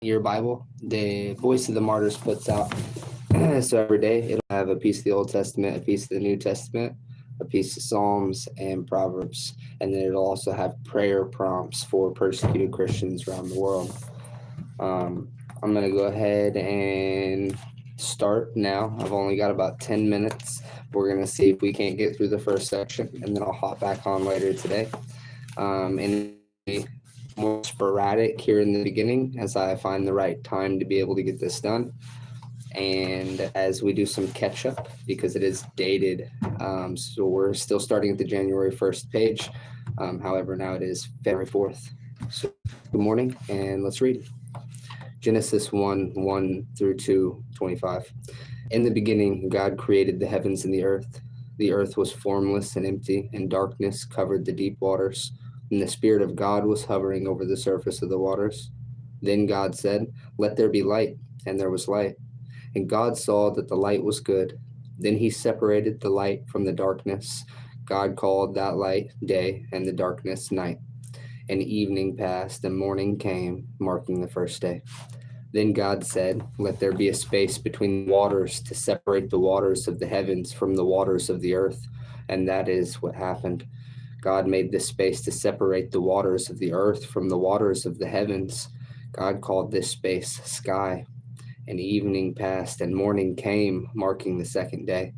your Bible, the Voice of the Martyrs puts out. So every day it'll have a piece of the Old Testament, a piece of the New Testament, a piece of Psalms and Proverbs, and then it'll also have prayer prompts for persecuted Christians around the world. I'm going to go ahead and start now. I've only got about 10 minutes. We're going to see if we can't get through the first section, and then I'll hop back on later today. And more sporadic here in the beginning as I find the right time to be able to get this done. And as we do some catch up, because it is dated, so we're still starting at the January 1st page. However, now it is February 4th. So good morning, and let's read. Genesis 1 through 2:25. In the beginning, God created the heavens and the earth. The earth was formless and empty, and darkness covered the deep waters, and the Spirit of God was hovering over the surface of the waters. Then God said, "Let there be light," and there was light. And God saw that the light was good. Then he separated the light from the darkness. God called that light day, and the darkness night. And evening passed, and morning came, marking the first day. Then God said, "Let there be a space between waters to separate the waters of the heavens from the waters of the earth." And that is what happened. God made this space to separate the waters of the earth from the waters of the heavens. God called this space sky. And evening passed, and morning came, marking the second day.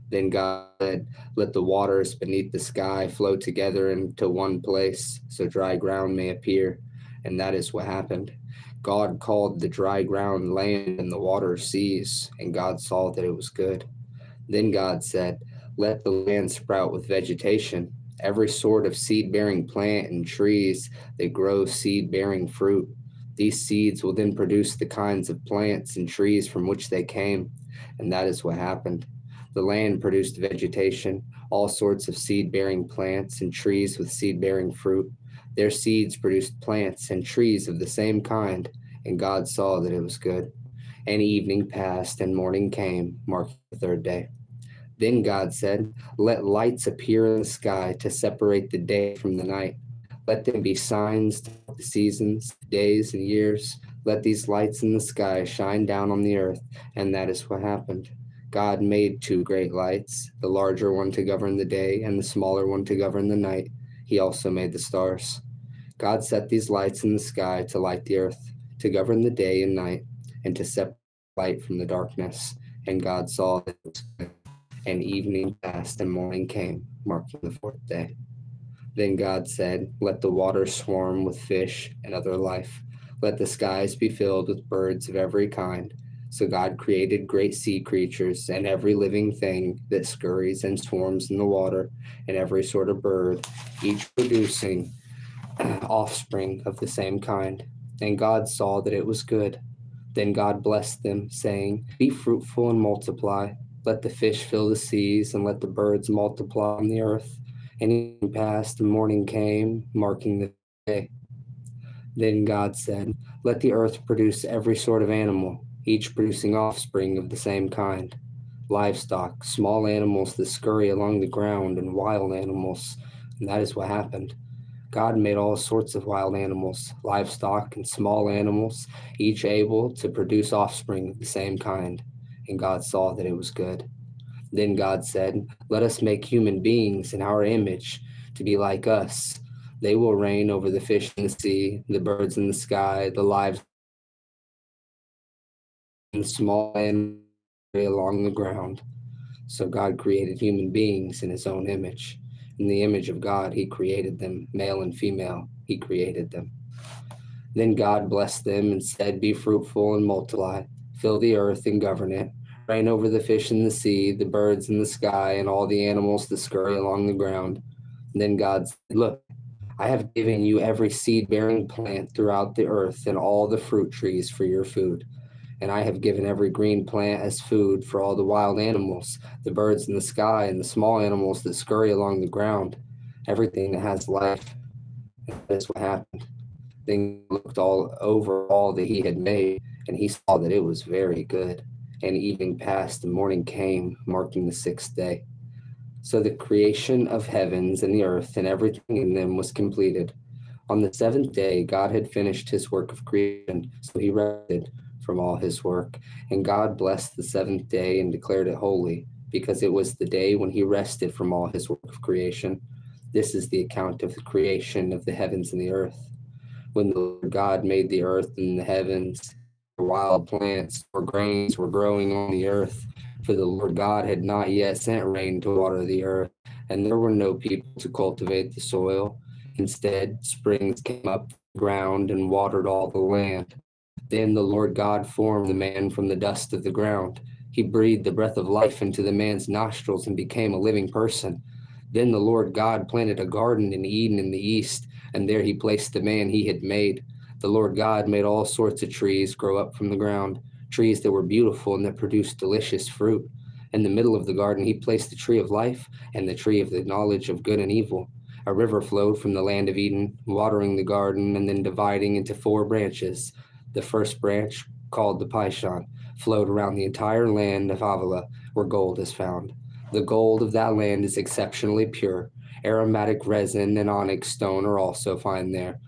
Then God said, "Let the waters beneath the sky flow together into one place, so dry ground may appear." And that is what happened. God called the dry ground land and the waters seas, and God saw that it was good. Then God said, "Let the land sprout with vegetation, every sort of seed-bearing plant and trees that grow seed-bearing fruit. These seeds will then produce the kinds of plants and trees from which they came." And that is what happened. The land produced vegetation, all sorts of seed-bearing plants and trees with seed-bearing fruit. Their seeds produced plants and trees of the same kind, and God saw that it was good. And evening passed, and morning came, marking the third day. Then God said, "Let lights appear in the sky to separate the day from the night. Let them be signs to the seasons, days, and years. Let these lights in the sky shine down on the earth." And that is what happened. God made two great lights, the larger one to govern the day and the smaller one to govern the night. He also made the stars. God set these lights in the sky to light the earth, to govern the day and night, and to separate light from the darkness. And God saw that it was good. And evening passed, and morning came, marking the fourth day. Then God said, "Let the waters swarm with fish and other life. Let the skies be filled with birds of every kind." So God created great sea creatures and every living thing that scurries and swarms in the water, and every sort of bird, each producing offspring of the same kind. And God saw that it was good. Then God blessed them, saying, "Be fruitful and multiply. Let the fish fill the seas, and let the birds multiply on the earth." And evening passed, and morning came, marking the day. Then God said, "Let the earth produce every sort of animal, each producing offspring of the same kind, livestock, small animals that scurry along the ground, and wild animals." And that is what happened. God made all sorts of wild animals, livestock, and small animals, each able to produce offspring of the same kind. And God saw that it was good. Then God said, "Let us make human beings in our image, to be like us. They will reign over the fish in the sea, the birds in the sky, the livestock, and small animals along the ground." So God created human beings in his own image. In the image of God, he created them, male and female, he created them. Then God blessed them and said, "Be fruitful and multiply, fill the earth and govern it. Reign over the fish in the sea, the birds in the sky, and all the animals that scurry along the ground." And then God said, "Look, I have given you every seed-bearing plant throughout the earth and all the fruit trees for your food. And I have given every green plant as food for all the wild animals, the birds in the sky, and the small animals that scurry along the ground, everything that has life." And that is what happened. Then he looked all over all that he had made, and he saw that it was very good. And evening passed, and morning came, marking the sixth day. So the creation of heavens and the earth and everything in them was completed. On the seventh day, God had finished his work of creation, so he rested from all his work. And God blessed the seventh day and declared it holy, because it was the day when he rested from all his work of creation. This is the account of the creation of the heavens and the earth. When the Lord God made the earth and the heavens, wild plants or grains were growing on the earth, for the Lord God had not yet sent rain to water the earth, and there were no people to cultivate the soil. Instead, springs came up from the ground and watered all the land. Then the Lord God formed the man from the dust of the ground. He breathed the breath of life into the man's nostrils and became a living person. Then the Lord God planted a garden in Eden in the east, and there he placed the man he had made. The Lord God made all sorts of trees grow up from the ground, trees that were beautiful and that produced delicious fruit. In the middle of the garden, he placed the tree of life and the tree of the knowledge of good and evil. A river flowed from the land of Eden, watering the garden and then dividing into 4 branches. The first branch, called the Pishon, flowed around the entire land of Havilah, where gold is found. The gold of that land is exceptionally pure. Aromatic resin and onyx stone are also found there.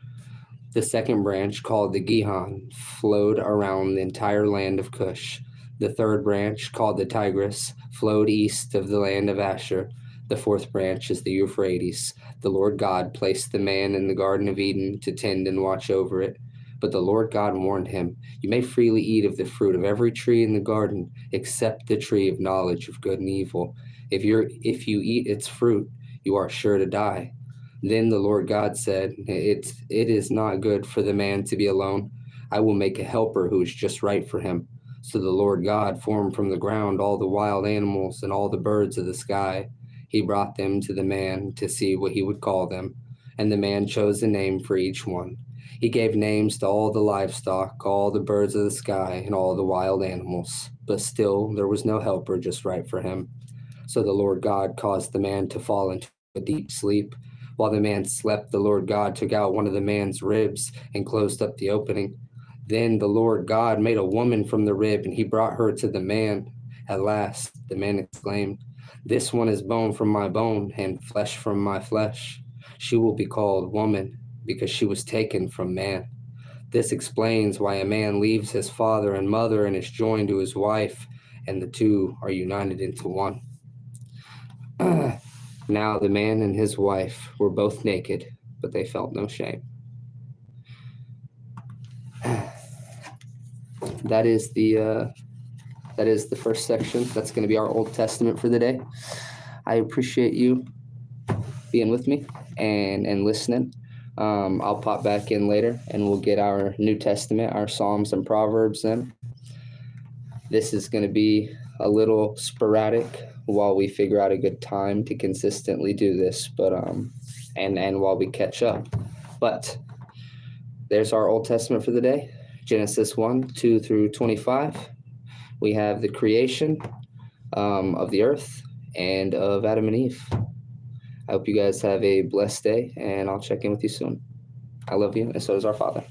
The second branch, called the Gihon, flowed around the entire land of Cush. The third branch, called the Tigris, flowed east of the land of Asher. The fourth branch is the Euphrates. The Lord God placed the man in the Garden of Eden to tend and watch over it. But the Lord God warned him, "You may freely eat of the fruit of every tree in the garden, except the tree of knowledge of good and evil. If you eat its fruit, you are sure to die." Then the Lord God said, it is not good for the man to be alone. I will make a helper who is just right for him." So the Lord God formed from the ground all the wild animals and all the birds of the sky. He brought them to the man to see what he would call them, and the man chose a name for each one. He gave names to all the livestock, all the birds of the sky, and all the wild animals. But still there was no helper just right for him. So the Lord God caused the man to fall into a deep sleep. While the man slept, the Lord God took out one of the man's ribs and closed up the opening. Then the Lord God made a woman from the rib, and he brought her to the man. At last, the man exclaimed, "This one is bone from my bone and flesh from my flesh. She will be called woman, because she was taken from man." This explains why a man leaves his father and mother and is joined to his wife, and the two are united into one. Now the man and his wife were both naked, but they felt no shame. That is the first section. That's going to be our Old Testament for the day. I appreciate you being with me and listening. I'll pop back in later and we'll get our New Testament, our Psalms and Proverbs in. This is going to be a little sporadic while we figure out a good time to consistently do this, but and while we catch up. But there's our Old Testament for the day. Genesis 1:2 through 25. We have the creation of the earth and of Adam and Eve. I hope you guys have a blessed day, and I'll check in with you soon. I love you, and so does our Father.